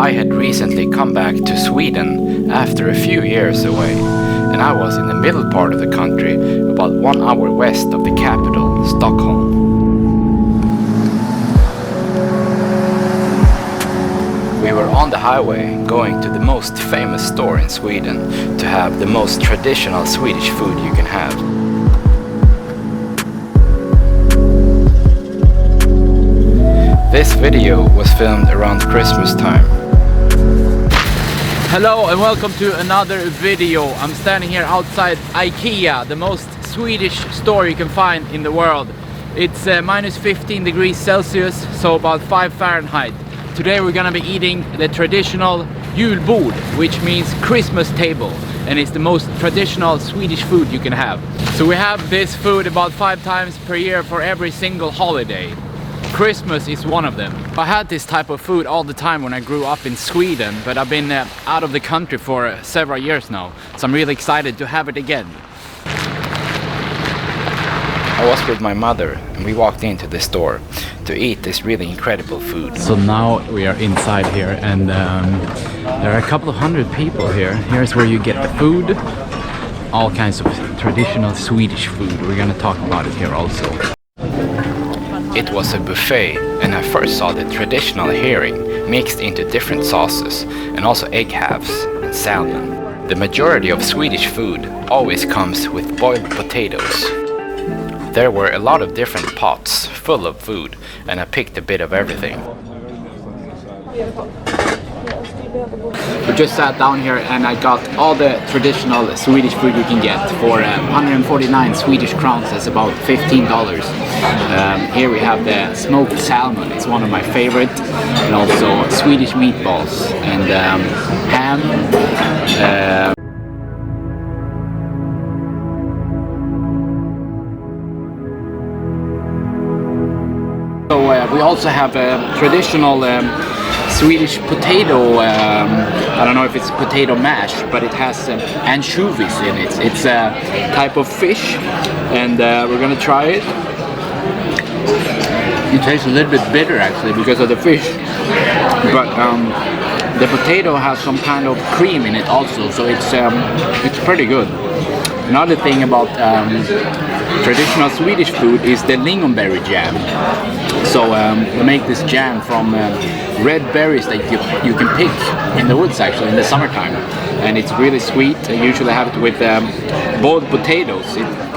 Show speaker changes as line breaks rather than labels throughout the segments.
I had recently come back to Sweden after a few years away, and I was in the middle part of the country, about 1 hour west of the capital, Stockholm. We were on the highway going to the most famous store in Sweden to have the most traditional Swedish food you can have. This video was filmed around Christmas time.
Hello and welcome to another video. I'm standing here outside Ikea, the most Swedish store you can find in the world. It's minus 15 degrees Celsius, so about 5 Fahrenheit. Today we're gonna be eating the traditional julbord, which means Christmas table, and it's the most traditional Swedish food you can have. So we have this food about 5 times per year for every single holiday. Christmas is one of them. I had this type of food all the time when I grew up in Sweden, but I've been out of the country for several years now, so I'm really excited to have it again.
I was with my mother and we walked into the store to eat this really incredible food.
So now we are inside here, and there are a couple of hundred people here. Here's where you get the food, all kinds of traditional Swedish food. We're gonna talk about it here also.
It was a buffet, and I first saw the traditional herring mixed into different sauces, and also egg halves and salmon. The majority of Swedish food always comes with boiled potatoes. There were a lot of different pots full of food, and I picked a bit of everything.
We just sat down here and I got all the traditional Swedish food you can get for 149 Swedish crowns. That's about $15. Here we have the smoked salmon. It's one of my favorite, and also Swedish meatballs and ham. We also have a traditional Swedish potato, I don't know if it's potato mash, but it has anchovies in it. It's a type of fish, and we're gonna try it. It tastes a little bit bitter actually because of the fish, but the potato has some kind of cream in it also, so it's pretty good. Another thing about traditional Swedish food is the lingonberry jam. So we make this jam from red berries that you can pick in the woods actually in the summertime, and it's really sweet. I usually have it with boiled potatoes.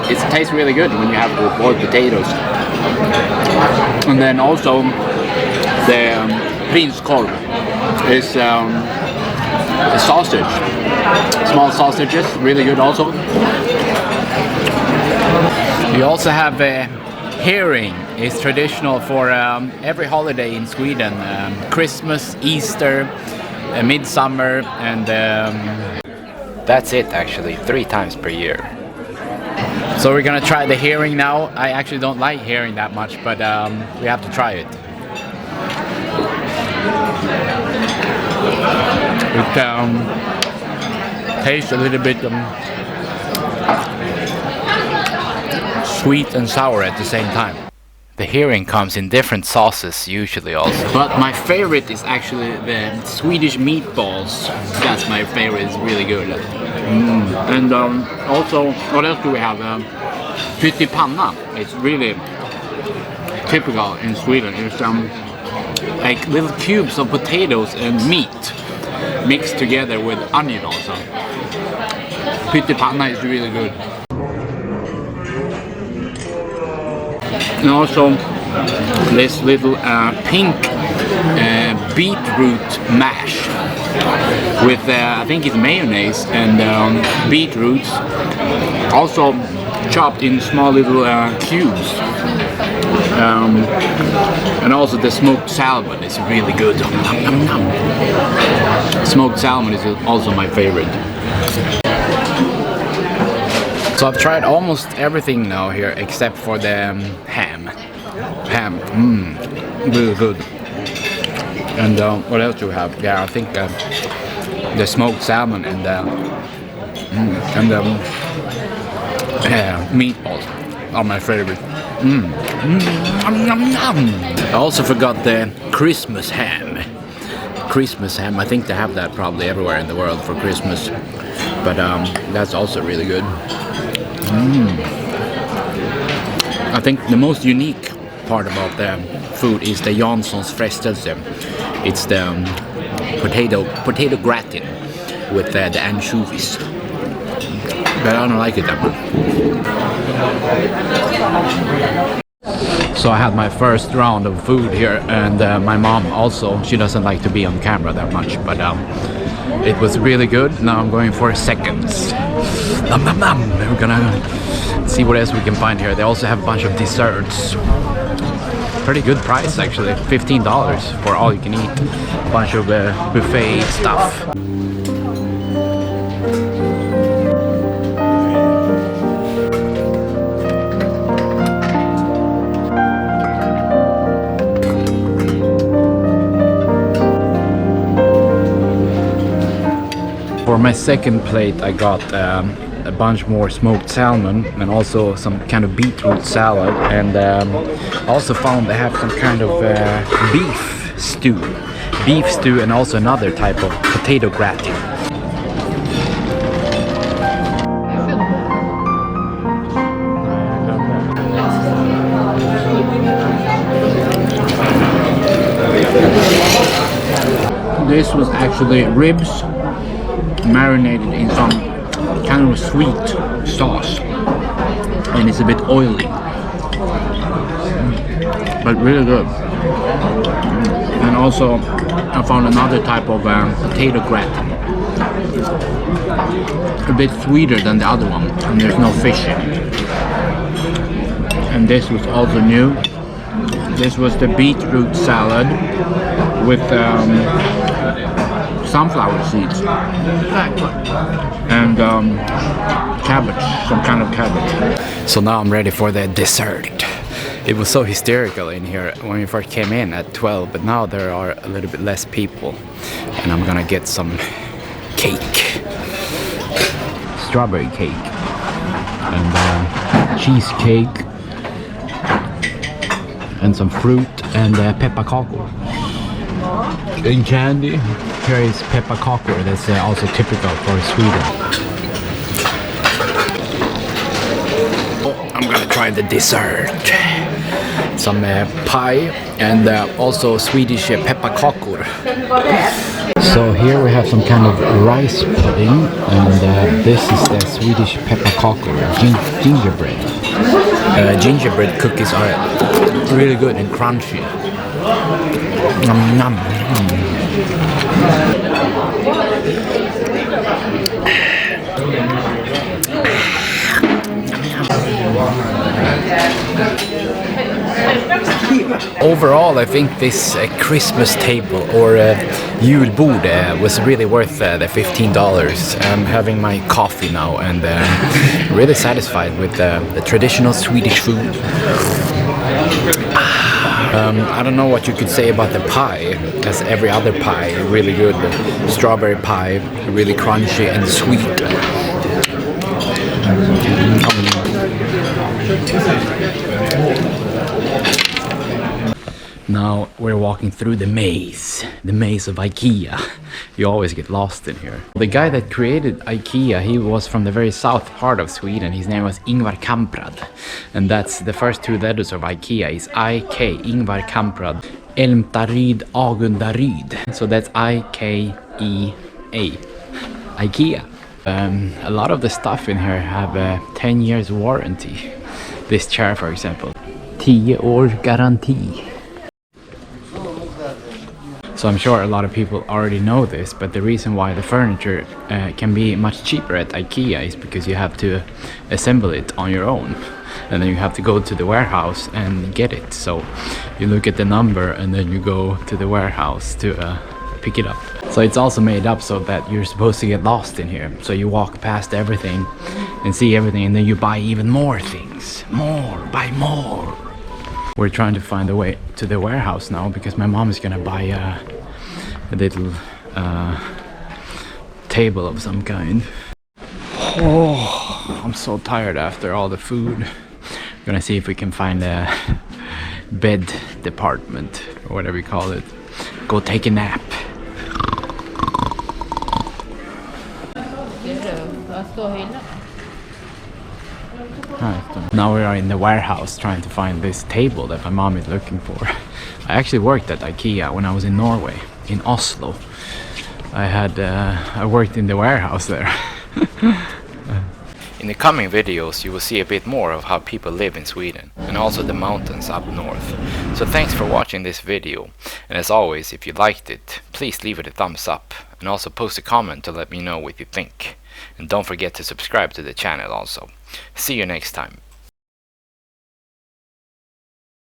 It tastes really good when you have it with boiled potatoes. And then also the prinskorv is a sausage, small sausages, really good also. You also have herring. It's traditional for every holiday in Sweden, Christmas, Easter, midsummer, and
That's it actually, 3 times per year.
so we're gonna try the herring now. I actually don't like herring that much, but we have to try it. It tastes a little bit sweet and sour at the same time.
The herring comes in different sauces usually also.
But my favorite is actually the Swedish meatballs. That's my favorite, it's really good. And also, what else do we have? Pyttipanna. It's really typical in Sweden. It's like little cubes of potatoes and meat mixed together with onion also. Pyttipanna is really good. And also this little pink beetroot mash with I think it's mayonnaise and beetroots, also chopped in small little cubes, and also the smoked salmon is really good. Smoked salmon is also my favorite. So I've tried almost everything now here except for the ham. Really good. And what else do we have? Yeah, I think the smoked salmon and meatballs are my favorite. I also forgot the Christmas ham. Christmas ham. I think they have that probably everywhere in the world for Christmas. But that's also really good. I think the most unique part about the food is the Janssons frestelse. It's the potato gratin with the anchovies. But I don't like it that much. So I had my first round of food here, and my mom also, she doesn't like to be on camera that much, but it was really good. Now I'm going for seconds. Nom, nom, nom. We're gonna see what else we can find here. They also have a bunch of desserts. Pretty good price actually, $15 for all you can eat. A bunch of buffet stuff. For my second plate I got a bunch more smoked salmon and also some kind of beetroot salad, and also found they have some kind of beef stew and also another type of potato gratin. This was actually ribs marinated in some kind of sweet sauce, and it's a bit oily, but really good. And also I found another type of potato gratin, a bit sweeter than the other one, and there's no fish in it. And this was also new. This was the beetroot salad with sunflower seeds and cabbage, some kind of cabbage. So now I'm ready for the dessert. It was so hysterical in here when we first came in at 12, but now there are a little bit less people, and I'm gonna get some cake, strawberry cake, and cheesecake, and some fruit, and pepparkakor. In candy, here is pepparkakor. That's also typical for Sweden. I'm gonna try the dessert. Some pie and also Swedish pepparkakor. So here we have some kind of rice pudding, and this is the Swedish pepparkakor, gingerbread. Gingerbread cookies are really good and crunchy. Nom, nom. Overall, I think this Christmas table or julbord was really worth the $15. I'm having my coffee now, and really satisfied with the traditional Swedish food. I don't know what you could say about the pie, as every other pie, really good. The strawberry pie, really crunchy and sweet. Now we're walking through the maze of Ikea. You always get lost in here. The guy that created Ikea, he was from the very south part of Sweden. His name was Ingvar Kamprad, and that's the first two letters of Ikea is IK, Ingvar Kamprad, Elmtaryd Agundaryd. So that's IKEA, Ikea. A lot of the stuff in here have a 10 years warranty. This chair, for example, 10 år garanti. So I'm sure a lot of people already know this, but the reason why the furniture can be much cheaper at Ikea is because you have to assemble it on your own, and then you have to go to the warehouse and get it. So you look at the number and then you go to the warehouse to pick it up. So it's also made up so that you're supposed to get lost in here. So you walk past everything and see everything, and then you buy even more things. Buy more. We're trying to find a way to the warehouse now because my mom is gonna buy a little table of some kind. Oh, I'm so tired after all the food. I'm gonna see if we can find a bed department or whatever you call it. Go take a nap.
Now we are in the warehouse trying to find this table that my mom is looking for. I actually worked at Ikea when I was in Norway, in Oslo. I worked in the warehouse there. In the coming videos you will see a bit more of how people live in Sweden and also the mountains up north. So thanks for watching this video, and as always, if you liked it, please leave it a thumbs up and also post a comment to let me know what you think. And don't forget to subscribe to the channel also. See you next time.